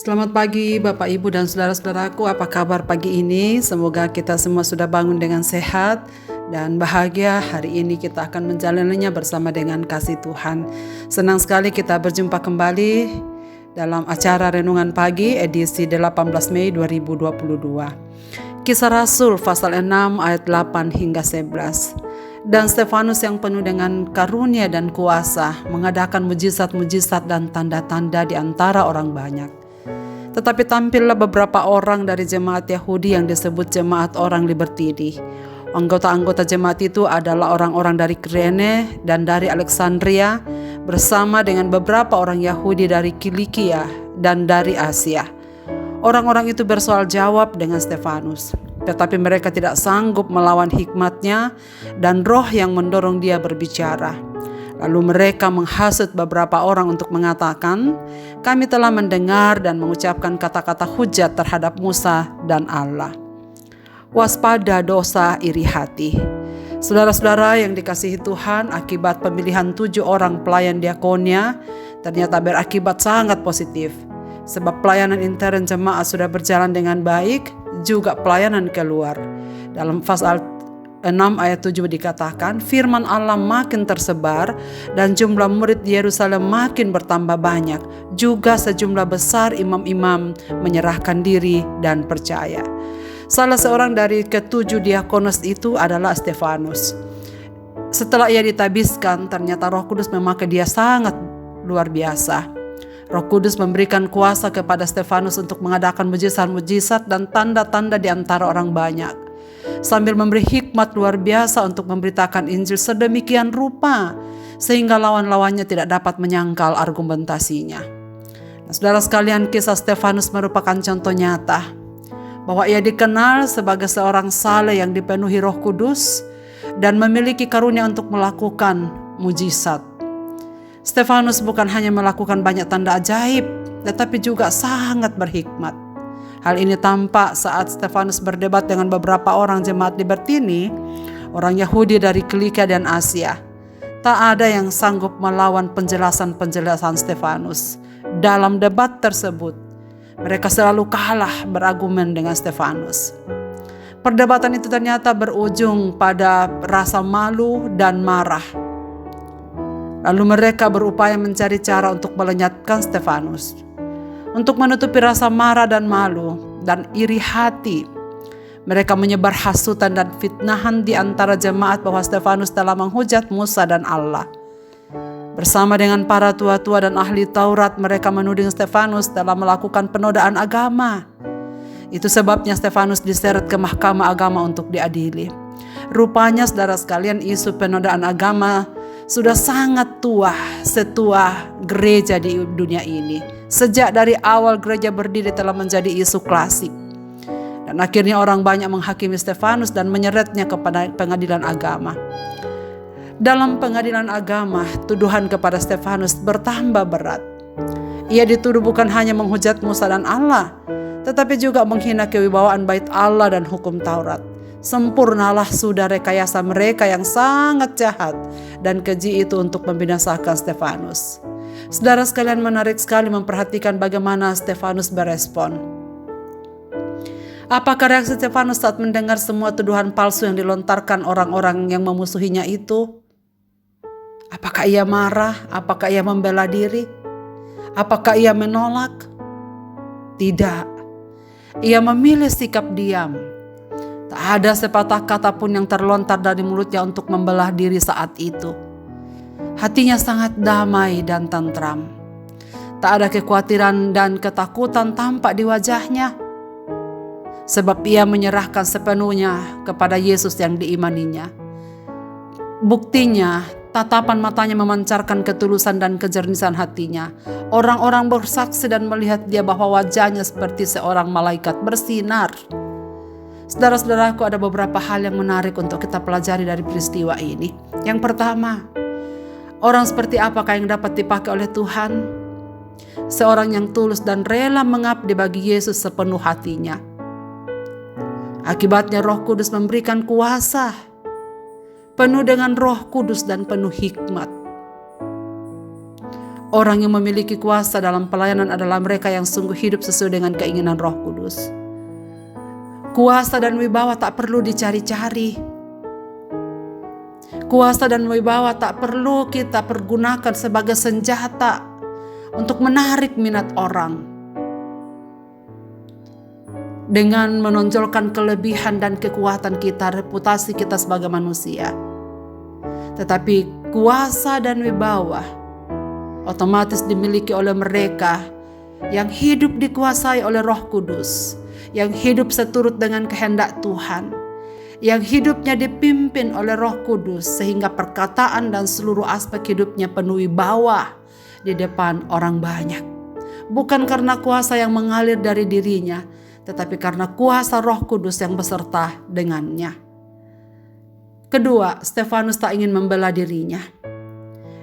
Selamat pagi Bapak Ibu dan saudara-saudaraku, apa kabar pagi ini? Semoga kita semua sudah bangun dengan sehat dan bahagia. Hari ini kita akan menjalaninya bersama dengan kasih Tuhan. Senang sekali kita berjumpa kembali dalam acara Renungan Pagi edisi 18 Mei 2022. Kisah Rasul pasal 6 ayat 8 hingga 11. Dan Stefanus yang penuh dengan karunia dan kuasa mengadakan mujizat-mujizat dan tanda-tanda di antara orang banyak. Tetapi tampillah beberapa orang dari jemaat Yahudi yang disebut jemaat orang Libertini. Anggota-anggota jemaat itu adalah orang-orang dari Kirene dan dari Alexandria bersama dengan beberapa orang Yahudi dari Kilikia dan dari Asia. Orang-orang itu bersoal jawab dengan Stefanus, tetapi mereka tidak sanggup melawan hikmatnya dan roh yang mendorong dia berbicara. Lalu mereka menghasut beberapa orang untuk mengatakan, kami telah mendengar dan mengucapkan kata-kata hujat terhadap Musa dan Allah. Waspada dosa iri hati. Saudara-saudara yang dikasihi Tuhan, akibat pemilihan 7 orang pelayan diakonia ternyata berakibat sangat positif. Sebab pelayanan intern jemaat sudah berjalan dengan baik, juga pelayanan keluar. Dalam pasal 6 ayat 7 dikatakan, firman Allah makin tersebar dan jumlah murid di Yerusalem makin bertambah banyak. Juga sejumlah besar imam-imam menyerahkan diri dan percaya. Salah seorang dari ke-7 diakonos itu adalah Stefanus. Setelah ia ditabiskan, ternyata Roh Kudus memakai dia sangat luar biasa. Roh Kudus memberikan kuasa kepada Stefanus untuk mengadakan mujizat-mujizat dan tanda-tanda di antara orang banyak. Sambil memberi hikmat luar biasa untuk memberitakan Injil sedemikian rupa sehingga lawan-lawannya tidak dapat menyangkal argumentasinya. Nah, saudara sekalian, kisah Stefanus merupakan contoh nyata bahwa ia dikenal sebagai seorang saleh yang dipenuhi Roh Kudus dan memiliki karunia untuk melakukan mujizat. Stefanus bukan hanya melakukan banyak tanda ajaib, tetapi juga sangat berhikmat. Hal ini tampak saat Stefanus berdebat dengan beberapa orang jemaat Libertini, orang Yahudi dari Kilikia dan Asia. Tak ada yang sanggup melawan penjelasan-penjelasan Stefanus. Dalam debat tersebut, mereka selalu kalah berargumen dengan Stefanus. Perdebatan itu ternyata berujung pada rasa malu dan marah. Lalu mereka berupaya mencari cara untuk melenyapkan Stefanus. Untuk menutupi rasa marah dan malu dan iri hati, mereka menyebar hasutan dan fitnahan di antara jemaat bahwa Stefanus telah menghujat Musa dan Allah. Bersama dengan para tua-tua dan ahli Taurat, mereka menuding Stefanus telah melakukan penodaan agama. Itu sebabnya Stefanus diseret ke mahkamah agama untuk diadili. Rupanya saudara sekalian, isu penodaan agama sudah sangat tua, setua gereja di dunia ini. Sejak dari awal gereja berdiri telah menjadi isu klasik. Dan akhirnya orang banyak menghakimi Stefanus dan menyeretnya kepada pengadilan agama. Dalam pengadilan agama, tuduhan kepada Stefanus bertambah berat. Ia dituduh bukan hanya menghujat Musa dan Allah, tetapi juga menghina kewibawaan bait Allah dan hukum Taurat. Sempurnalah sudah rekayasa mereka yang sangat jahat dan keji itu untuk membinasakan Stefanus. Saudara sekalian, menarik sekali memperhatikan bagaimana Stefanus berespon. Apakah reaksi Stefanus saat mendengar semua tuduhan palsu yang dilontarkan orang-orang yang memusuhinya itu? Apakah ia marah? Apakah ia membela diri? Apakah ia menolak? Tidak. Ia memilih sikap diam. Tak ada sepatah kata pun yang terlontar dari mulutnya untuk membelah diri saat itu. Hatinya sangat damai dan tentram. Tak ada kekhawatiran dan ketakutan tampak di wajahnya. Sebab ia menyerahkan sepenuhnya kepada Yesus yang diimaninya. Buktinya, tatapan matanya memancarkan ketulusan dan kejernisan hatinya. Orang-orang bersaksi dan melihat dia bahwa wajahnya seperti seorang malaikat bersinar. Saudara-saudaraku, ada beberapa hal yang menarik untuk kita pelajari dari peristiwa ini. Yang pertama, orang seperti apakah yang dapat dipakai oleh Tuhan? Seorang yang tulus dan rela mengabdi bagi Yesus sepenuh hatinya. Akibatnya Roh Kudus memberikan kuasa, penuh dengan Roh Kudus dan penuh hikmat. Orang yang memiliki kuasa dalam pelayanan adalah mereka yang sungguh hidup sesuai dengan keinginan Roh Kudus. Kuasa dan wibawa tak perlu dicari-cari. Kuasa dan wibawa tak perlu kita pergunakan sebagai senjata untuk menarik minat orang dengan menonjolkan kelebihan dan kekuatan kita, reputasi kita sebagai manusia. Tetapi kuasa dan wibawa otomatis dimiliki oleh mereka yang hidup dikuasai oleh Roh Kudus, yang hidup seturut dengan kehendak Tuhan, yang hidupnya dipimpin oleh Roh Kudus sehingga perkataan dan seluruh aspek hidupnya penuh wibawa di depan orang banyak. Bukan karena kuasa yang mengalir dari dirinya, tetapi karena kuasa Roh Kudus yang beserta dengannya. Kedua, Stefanus tak ingin membela dirinya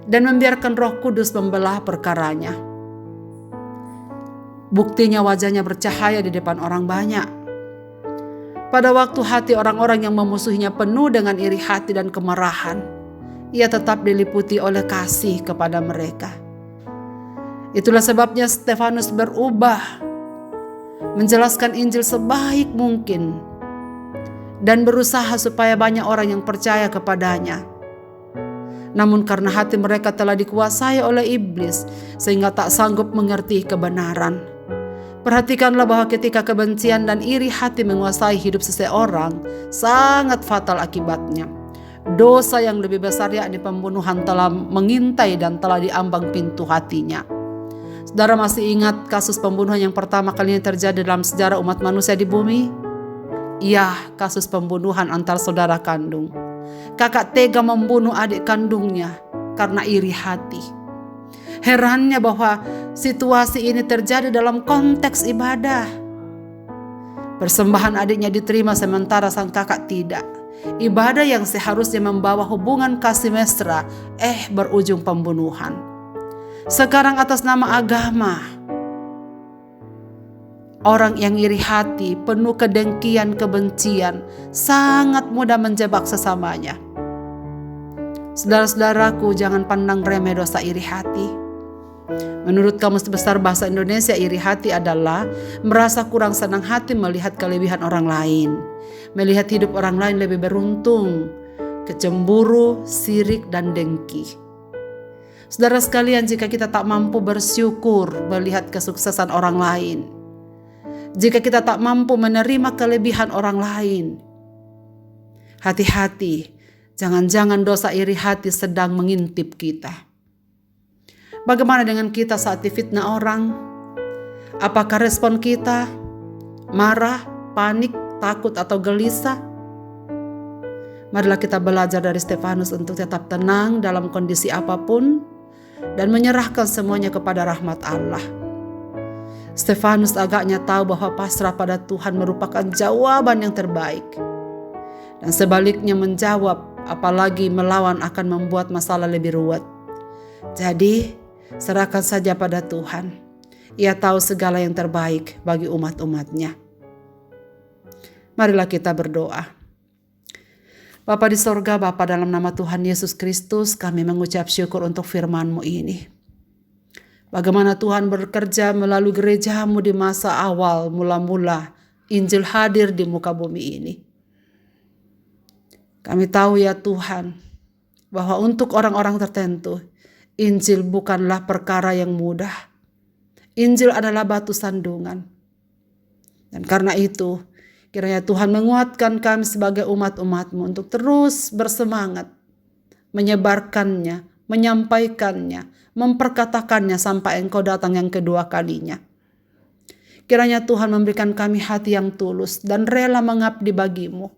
dan membiarkan Roh Kudus membelah perkaranya. Buktinya wajahnya bercahaya di depan orang banyak. Pada waktu hati orang-orang yang memusuhinya penuh dengan iri hati dan kemarahan, ia tetap diliputi oleh kasih kepada mereka. Itulah sebabnya Stefanus berubah, menjelaskan Injil sebaik mungkin, dan berusaha supaya banyak orang yang percaya kepadanya. Namun karena hati mereka telah dikuasai oleh iblis, sehingga tak sanggup mengerti kebenaran. Perhatikanlah bahwa ketika kebencian dan iri hati menguasai hidup seseorang, sangat fatal akibatnya. Dosa yang lebih besar, yakni pembunuhan, telah mengintai dan telah diambang pintu hatinya. Saudara masih ingat kasus pembunuhan yang pertama kalinya terjadi dalam sejarah umat manusia di bumi? Iya, kasus pembunuhan antar saudara kandung. Kakak tega membunuh adik kandungnya karena iri hati. Herannya bahwa situasi ini terjadi dalam konteks ibadah. Persembahan adiknya diterima sementara sang kakak tidak. Ibadah yang seharusnya membawa hubungan kasih mesra berujung pembunuhan. Sekarang atas nama agama, orang yang iri hati, penuh kedengkian, kebencian, sangat mudah menjebak sesamanya. Saudara-saudaraku, jangan pandang remeh dosa iri hati. Menurut Kamus Besar Bahasa Indonesia, iri hati adalah merasa kurang senang hati melihat kelebihan orang lain, melihat hidup orang lain lebih beruntung, kecemburu, sirik, dan dengki. Saudara sekalian, jika kita tak mampu bersyukur melihat kesuksesan orang lain, jika kita tak mampu menerima kelebihan orang lain, hati-hati, jangan-jangan dosa iri hati sedang mengintip kita. Bagaimana dengan kita saat difitnah orang? Apakah respon kita marah, panik, takut, atau gelisah? Marilah kita belajar dari Stefanus untuk tetap tenang dalam kondisi apapun dan menyerahkan semuanya kepada rahmat Allah. Stefanus agaknya tahu bahwa pasrah pada Tuhan merupakan jawaban yang terbaik. Dan sebaliknya menjawab, apalagi melawan, akan membuat masalah lebih ruwet. Jadi, serahkan saja pada Tuhan. Ia tahu segala yang terbaik bagi umat-umatnya. Marilah kita berdoa. Bapa di sorga, Bapa, dalam nama Tuhan Yesus Kristus, kami mengucap syukur untuk firman-Mu ini. Bagaimana Tuhan bekerja melalui gereja-Mu di masa awal, mula-mula Injil hadir di muka bumi ini. Kami tahu ya Tuhan, bahwa untuk orang-orang tertentu, Injil bukanlah perkara yang mudah. Injil adalah batu sandungan. Dan karena itu, kiranya Tuhan menguatkan kami sebagai umat-umat-Mu untuk terus bersemangat, menyebarkannya, menyampaikannya, memperkatakannya sampai Engkau datang yang kedua kalinya. Kiranya Tuhan memberikan kami hati yang tulus dan rela mengabdi bagi-Mu.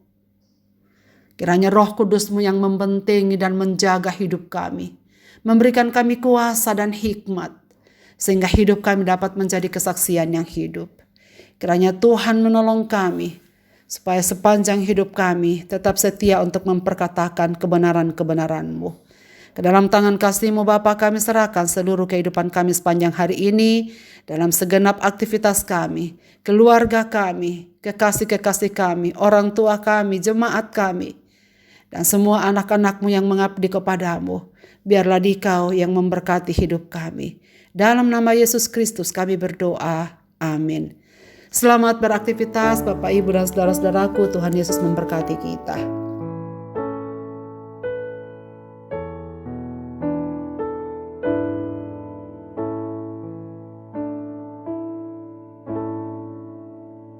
Kiranya Roh Kudus-Mu yang membentengi dan menjaga hidup kami, memberikan kami kuasa dan hikmat, sehingga hidup kami dapat menjadi kesaksian yang hidup. Kiranya Tuhan menolong kami, supaya sepanjang hidup kami tetap setia untuk memperkatakan kebenaran-kebenaran-Mu. Ke dalam tangan kasih-Mu Bapa kami serahkan seluruh kehidupan kami sepanjang hari ini, dalam segenap aktivitas kami, keluarga kami, kekasih-kekasih kami, orang tua kami, jemaat kami, dan semua anak-anak-Mu yang mengabdi kepada-Mu. biarlah Dikau yang memberkati hidup kami. Dalam nama Yesus Kristus kami berdoa. Amin. Selamat beraktivitas Bapak, Ibu, dan saudara-saudaraku. Tuhan Yesus memberkati kita.